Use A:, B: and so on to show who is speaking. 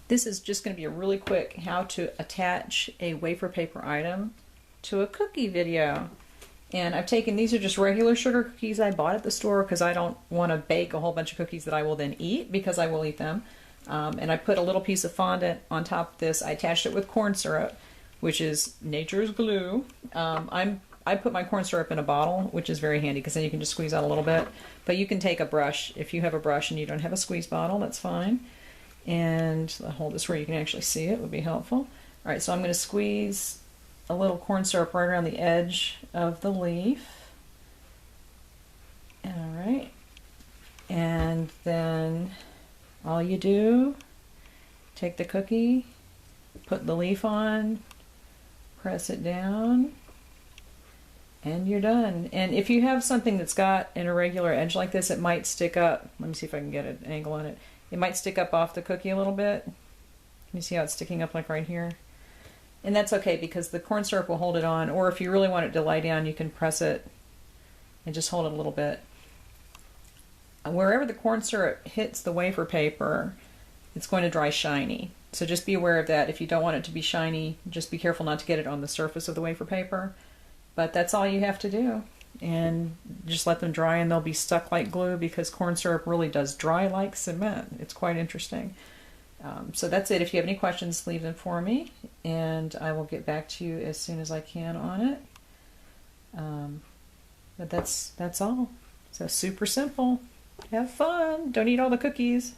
A: This is just going to be a really quick how to attach a wafer paper item to a cookie video. And I've taken, these are just regular sugar cookies I bought at the store because I don't want to bake a whole bunch of cookies that I will then eat, because I will eat them. And I put a little piece of fondant on top of this. I attached it with corn syrup, which is nature's glue. I put my corn syrup in a bottle, which is very handy because then you can just squeeze out a little bit. But you can take a brush. If you have a brush and you don't have a squeeze bottle, that's fine. And I'll hold this where you can actually see it, would be helpful. All right, so I'm going to squeeze a little corn syrup right around the edge of the leaf. All right. And then all you do, take the cookie, put the leaf on, press it down, and you're done. And if you have something that's got an irregular edge like this, it might stick up. Let me see if I can get an angle on it. It might stick up off the cookie a little bit. You see how it's sticking up like right here? And that's okay because the corn syrup will hold it on, or if you really want it to lie down, you can press it and just hold it a little bit. Wherever the corn syrup hits the wafer paper, it's going to dry shiny. So just be aware of that. If you don't want it to be shiny, just be careful not to get it on the surface of the wafer paper. But that's all you have to do. And just let them dry and they'll be stuck like glue because corn syrup really does dry like cement. It's quite interesting. So that's it. If you have any questions, leave them for me and I will get back to you as soon as I can on it. But that's all. So super simple. Have fun. Don't eat all the cookies.